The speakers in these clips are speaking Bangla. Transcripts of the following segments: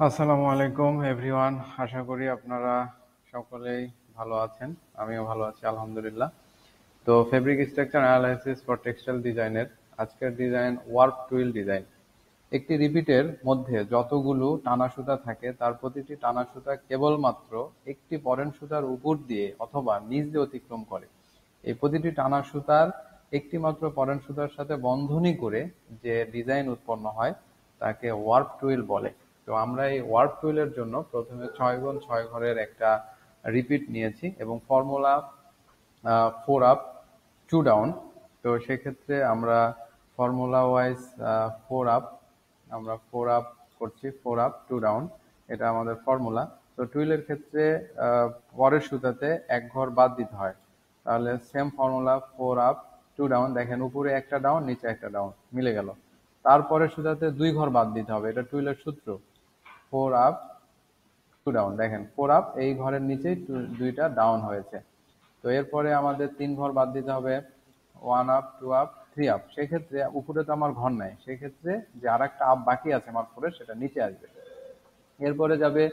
আসসালামু আলাইকুম এভরিওয়ান। আশা করি আপনারা সকলেই ভালো আছেন। আমিও ভালো আছি আলহামদুলিল্লাহ। তো fabric structure analysis for textile ডিজাইনের আজকের ডিজাইন ওয়ার্প টুইল ডিজাইন। একটি রিপিটের মধ্যে যতগুলো টানা সুতা থাকে তার প্রতিটি টানা সুতা কেবলমাত্র একটি পরেন সুতার উপর দিয়ে অথবা নিচ দিয়ে অতিক্রম করে। এই প্রতিটি টানা সুতার একটি মাত্র পরেন সুতার সাথে বন্ধনী করে যে ডিজাইন উৎপন্ন হয় তাকে ওয়ার্প টুইল বলে। তো আমরা এই ওয়ার্প টুইলের জন্য প্রথমে 6x6 ঘরের একটা রিপিট নিয়েছি এবং ফর্মুলা 4 আপ 2 ডাউন। তো সেক্ষেত্রে আমরা ফর্মুলা ওয়াইজ 4 আপ আমরা 4 আপ করছি, 4 আপ 2 ডাউন, এটা আমাদের ফর্মুলা। তো টুইলের ক্ষেত্রে পরের সুতাতে এক ঘর বাদ দিতে হয়, তাহলে সেম ফর্মুলা 4 আপ 2 ডাউন। দেখেন উপরে একটা ডাউন নিচে একটা ডাউন মিলে গেল। তারপরে সুতাতে 2 ঘর বাদ দিতে হবে, এটা টুইলের সূত্র। 4 আপ 2 ডাউন, দেখেন 4 আপ এই ঘরের নিচেই দুইটা ডাউন হয়েছে। তো এরপরে আমাদের 3 ঘর বাদ দিতে হবে, 1 আপ 2 আপ 3 আপ। সেক্ষেত্রে উপরে তো আমার ঘর নাই, সেক্ষেত্রে যে আর একটা আপ বাকি আছে আমার পরে সেটা নিচে আসবে। এরপরে যাবে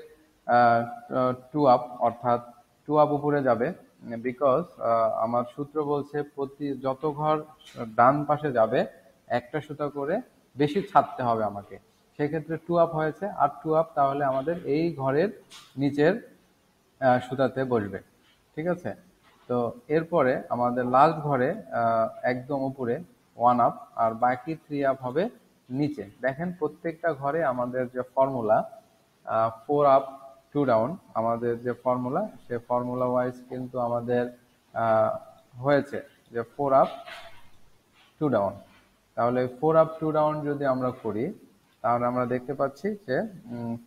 2 আপ, অর্থাৎ 2 আপ উপরে যাবে, বিকজ আমার সূত্র বলছে প্রতি যত ঘর ডান পাশে যাবে একটা সুতা করে বেশি ছাড়তে হবে আমাকে। সেক্ষেত্রে 2 আপ হয়েছে, আর 2 আপ তাহলে আমাদের এই ঘরের নিচের সুতাতে বসবে। ঠিক আছে? তো এরপরে আমাদের লাস্ট ঘরে একদম উপরে 1 আপ, আর বাকি 3 আপ হবে নিচে। দেখেন প্রত্যেকটা ঘরে আমাদের যে ফর্মুলা 4 আপ 2 ডাউন, আমাদের যে ফর্মুলা সে ফর্মুলা ওয়াইজ কিন্তু আমাদের হয়েছে যে 4 আপ 2 ডাউন। তাহলে 4 আপ 2 ডাউন যদি আমরা করি তাহলে আমরা দেখতে পাচ্ছি যে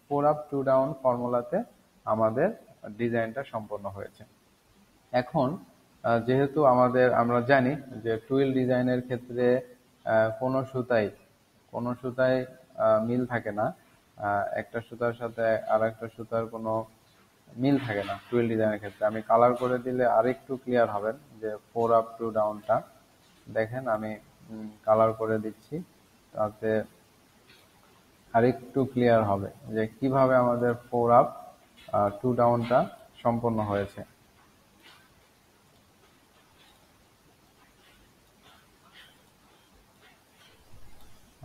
4 আপ 2 ডাউন ফর্মুলাতে আমাদের ডিজাইনটা সম্পন্ন হয়েছে। এখন যেহেতু আমরা জানি যে টুইল ডিজাইনের ক্ষেত্রে কোনো সুতাই মিল থাকে না, একটা সুতার সাথে আর একটা সুতার কোনো মিল থাকে না টুইল ডিজাইনের ক্ষেত্রে। আমি কালার করে দিলে আরেকটু ক্লিয়ার হবেন যে 4 আপ 2 ডাউনটা। দেখেন আমি কালার করে দিচ্ছি, তাতে আরেকটু ক্লিয়ার হবে যে কিভাবে আমাদের 4 আপ 2 ডাউনটা সম্পন্ন হয়েছে।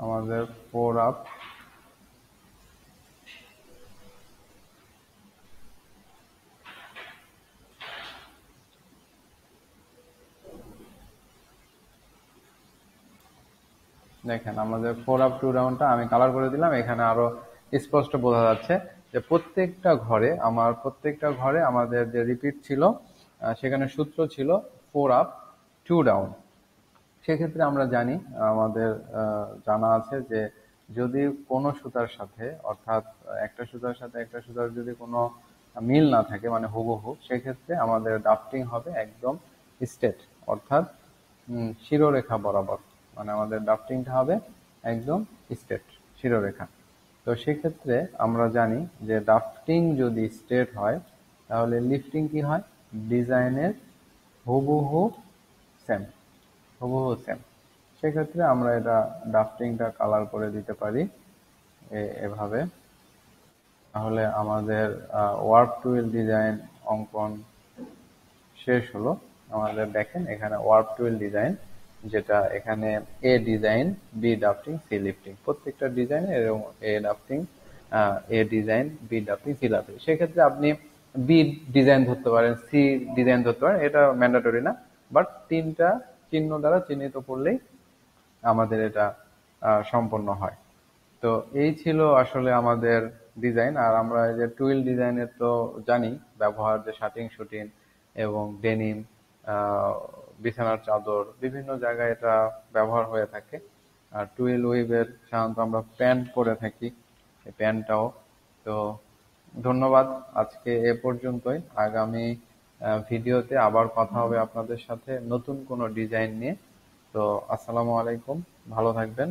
আমাদের 4 আপ দেখেন আমাদের 4 আপ 2 ডাউনটা আমি কালার করে দিলাম, এখানে আরো স্পষ্ট বোঝা যাচ্ছে যে প্রত্যেকটা ঘরে আমাদের যে রিপিট ছিল সেখানে সূত্র ছিল 4 আপ 2 ডাউন। সেক্ষেত্রে আমরা জানি, আমাদের জানা আছে যে যদি কোনো সুতার সাথে, অর্থাৎ একটা সুতার সাথে একটা সুতার যদি কোনো মিল না থাকে মানে হুবহু, সেক্ষেত্রে আমাদের ড্রাফটিং হবে একদম স্ট্রেট, অর্থাৎ শিরোরেখা বরাবর। মানে আমাদের ড্রাফটিংটা হবে একদম স্ট্রেট, শিরোরেখা। তো সেক্ষেত্রে আমরা জানি যে ড্রাফটিং যদি স্ট্রেট হয় তাহলে লিফটিং কি হয়, ডিজাইনের হুবহু সেম, হুবহু সেম। সেক্ষেত্রে আমরা এটা ড্রাফটিংটা কালার করে দিতে পারি এভাবে। তাহলে আমাদের ওয়ার্প টুইল ডিজাইন অঙ্কন শেষ হলো। আমাদের দেখেন এখানে ওয়ার্প টুইল ডিজাইন, যেটা এখানে A design, B drafting, C lifting, প্রত্যেকটা ডিজাইনে এরকম A drafting, A design, B drafting, C lifting. সেক্ষেত্রে আপনি বি ডিজাইন ধরতে পারেন, সি ডিজাইন ধরতে পারেন, এটা ম্যান্ডেটরি না, বাট তিনটা চিহ্ন দ্বারা চিহ্নিত করলেই আমাদের এটা সম্পন্ন হয়। তো এই ছিল আসলে আমাদের ডিজাইন। আর আমরা এই যে টুইল ডিজাইনের তো জানি ব্যবহার, যে শাটিং শুটিং এবং ডেনিম, বিছানার চাদর, বিভিন্ন জায়গায় এটা ব্যবহার হয়ে থাকে। আর টুইল উইভের সাধারণত আমরা প্যান্ট পরে থাকি, এই প্যান্টটাও। তো ধন্যবাদ, আজকে এ পর্যন্তই। আগামী ভিডিওতে আবার কথা হবে আপনাদের সাথে নতুন কোনো ডিজাইন নিয়ে। তো আসসালামু আলাইকুম, ভালো থাকবেন।